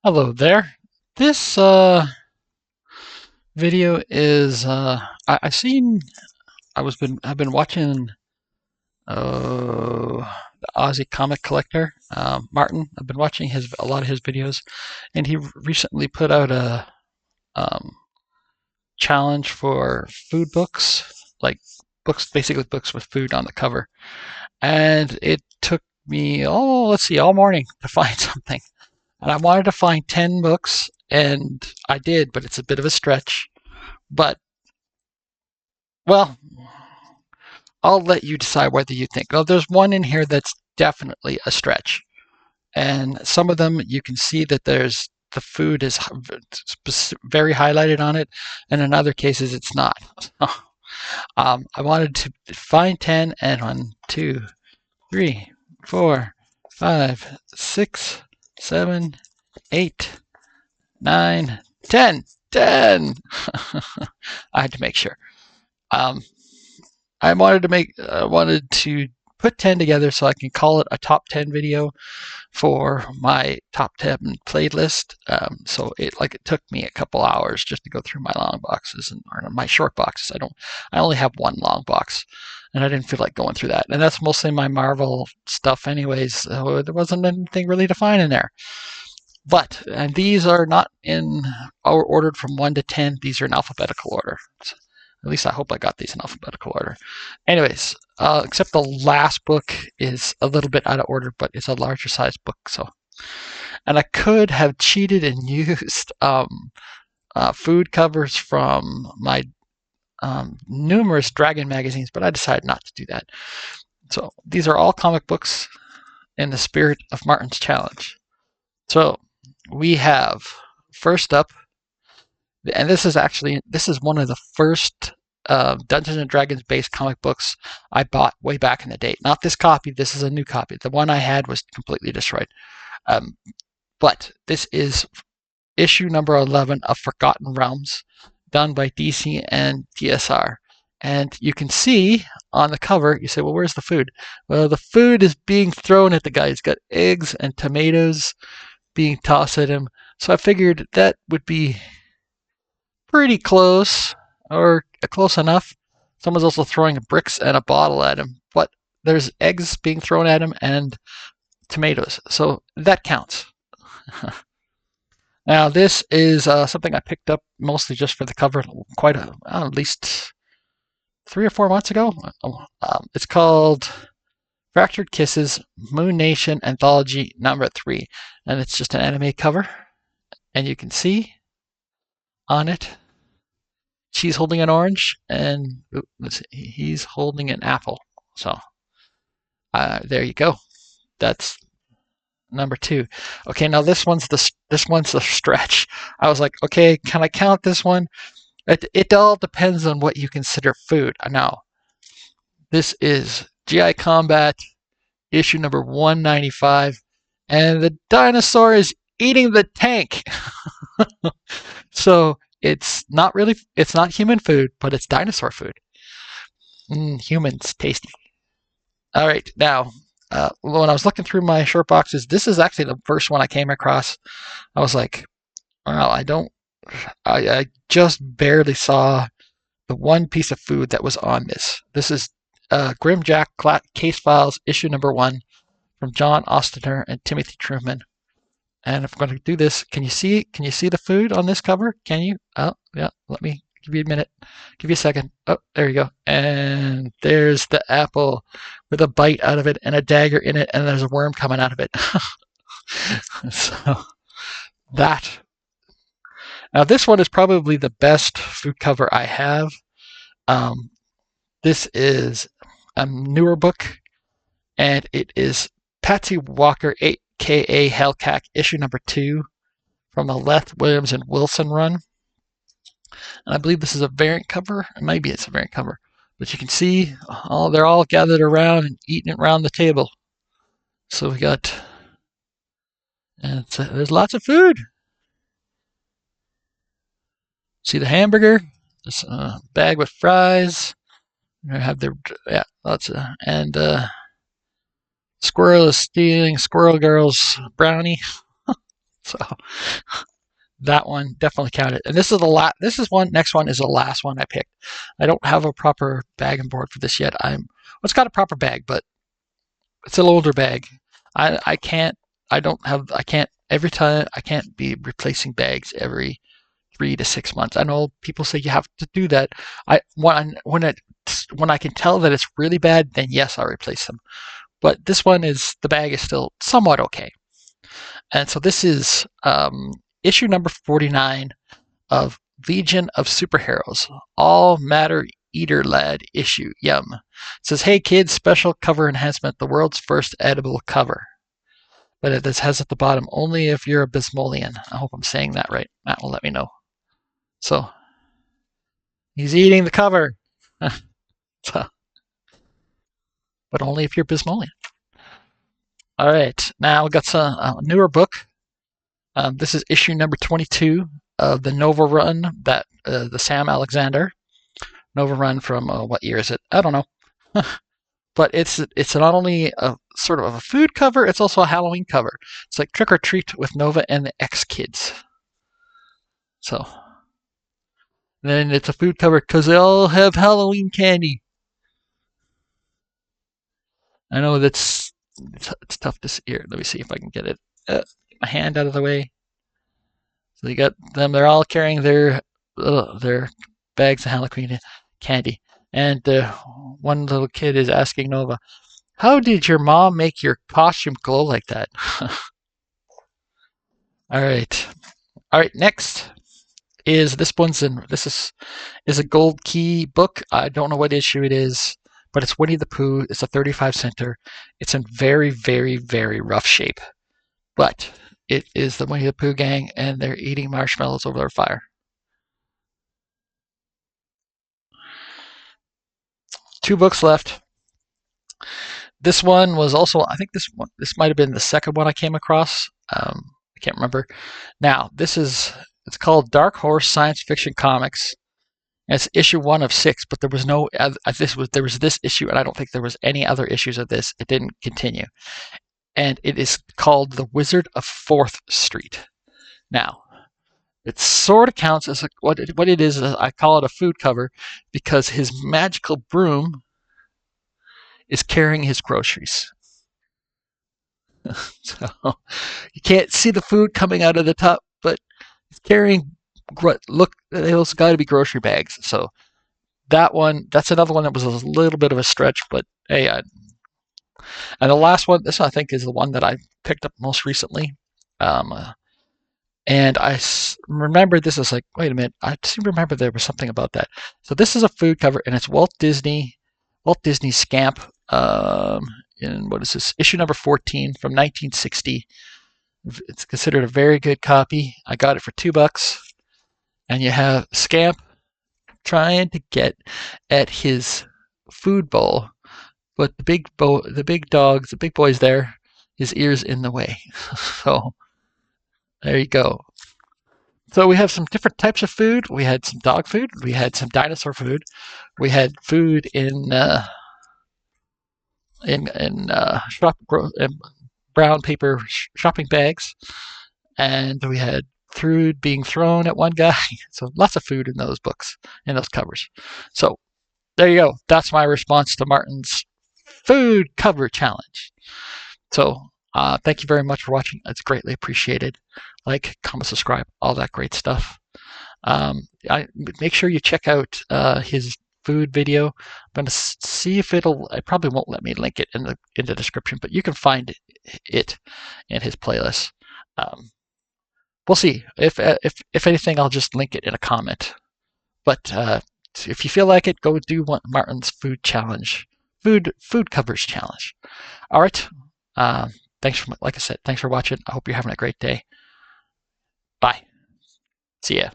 Hello there. This video is I've seen I've been watching the Aussie comic collector Maarten. I've been watching a lot of his videos, and he recently put out a um, challenge for food books, like books, basically books with food on the cover. And it took me let's see, all morning to find something. And I wanted to find 10 books, and I did, but it's a bit of a stretch. But, well, I'll let you decide whether you think. Oh, there's one in here that's definitely a stretch. And some of them you can see that the food is very highlighted on it, and in other cases it's not. I wanted to find 10, and 1, 2, 3, 4, 5, 6, 7, 8, 9, 10. 10. I had to make sure. Um, I wanted to put 10 together so I can call it a top 10 video for my top 10 playlist. So it took me a couple hours just to go through my long boxes or my short boxes. I only have one long box, and I didn't feel like going through that. And that's mostly my Marvel stuff anyways. So there wasn't anything really to find in there. And these are not ordered from 1 to 10. These are in alphabetical order. At least I hope I got these in alphabetical order. Anyways, except the last book is a little bit out of order, but it's a larger size book. And I could have cheated and used food covers from my numerous Dragon magazines, but I decided not to do that. So these are all comic books in the spirit of Maarten's challenge. So we have first up, and this is one of the first Dungeons and Dragons based comic books I bought way back in the day. Not this copy. This is a new copy. The one I had was completely destroyed. But this is issue number 11 of Forgotten Realms, done by DC and TSR. And you can see on the cover, you say, well, where's the food? Well, the food is being thrown at the guy. He's got eggs and tomatoes being tossed at him. So I figured that would be pretty close, or close enough. Someone's also throwing bricks and a bottle at him, but there's eggs being thrown at him and tomatoes, so that counts. Now, this is something I picked up mostly just for the cover, at least 3 or 4 months ago. It's called Fractured Kisses Moon Nation Anthology number 3, and it's just an anime cover, and you can see on it she's holding an orange, and he's holding an apple. So there you go. That's number 2. Okay, now this one's the stretch. I was like, okay, can I count this one? It all depends on what you consider food. Now, this is GI Combat issue number 195, and the dinosaur is eating the tank. So it's not human food, but it's dinosaur food. Humans, tasty. All right, now, when I was looking through my short boxes, this is actually the first one I came across. I was like, well, I just barely saw the one piece of food that was on this. This is Grimjack Case Files, issue number 1, from John Ostener and Timothy Truman. And if I'm going to do this, can you see the food on this cover? Can you? Oh, yeah. Let me give you a minute. Give you a second. Oh, there you go. And there's the apple with a bite out of it and a dagger in it, and there's a worm coming out of it. So that. Now, this one is probably the best food cover I have. This is a newer book, and it is Patsy Walker, aka Hellcat, issue number 2 from the Leth, Williams, and Wilson run. And I believe this is a variant cover. Maybe it's a variant cover. But you can see they're all gathered around and eating around the table. So we got, and there's lots of food. See the hamburger, this bag with fries. They have lots of, and Squirrel is stealing Squirrel Girl's brownie. So that one definitely counted. And this is the last. This is one. Next one is the last one I picked. I don't have a proper bag and board for this yet. It's got a proper bag, but it's an older bag. I can't. I don't have. I can't every time. I can't be replacing bags every 3 to 6 months. I know people say you have to do that. When I can tell that it's really bad, then yes, I'll replace them. But this one is the bag is still somewhat okay. And so this is issue number 49 of Legion of Superheroes, All Matter Eater Lad issue. Yum. It says, hey kids, special cover enhancement, the world's first edible cover. But it has at the bottom, only if you're a Bismolian. I hope I'm saying that right. Matt will let me know. So, he's eating the cover. So, but only if you're Bismolian. All right, now we got a newer book. This is issue number 22 of the Nova Run, that the Sam Alexander Nova Run from what year is it? I don't know. But it's not only a sort of a food cover, it's also a Halloween cover. It's like Trick or Treat with Nova and the X Kids. So then it's a food cover because they all have Halloween candy. I know it's tough to see. Here, let me see if I can get it. Get my hand out of the way. So you got them. They're all carrying their bags of Halloween candy. And one little kid is asking Nova, "How did your mom make your costume glow like that?" All right. All right. Next is this one's in. This is a gold key book. I don't know what issue it is, but it's Winnie the Pooh. It's a 35 center. It's in very, very, very rough shape, but it is the Winnie the Pooh gang, and they're eating marshmallows over their fire. 2 books left. This one was also, I think this might have been the second one I came across. I can't remember. Now, it's called Dark Horse Science Fiction Comics. And it's issue 1 of 6, but there was there was this issue, and I don't think there was any other issues of this. It didn't continue. And it is called The Wizard of 4th Street. Now, it sort of counts as what it is. I call it a food cover because his magical broom is carrying his groceries. So you can't see the food coming out of the top, but he's carrying. Look, those got to be grocery bags. So that's another one that was a little bit of a stretch, but hey, and the last one, this I think is the one that I picked up most recently. And remember this is like, wait a minute, I seem to remember there was something about that. So this is a food cover, and it's Walt Disney Scamp. In what is this? Issue number 14 from 1960. It's considered a very good copy. I got it for $2, and you have Scamp trying to get at his food bowl, but the big boy's there, his ear's in the way. So there you go. So we have some different types of food. We had some dog food. We had some dinosaur food. We had food in brown paper shopping bags, and we had food being thrown at one guy. So lots of food in those books, in those covers. So there you go. That's my response to Maarten's food cover challenge. So thank you very much for watching. It's greatly appreciated. Like, comment, subscribe, all that great stuff. Make sure you check out his food video. I'm going to see if it probably won't let me link it in the description, but you can find it in his playlist. We'll see. If anything, I'll just link it in a comment. But if you feel like it, go do Maarten's food challenge, food covers challenge. All right. Like I said, thanks for watching. I hope you're having a great day. Bye. See ya.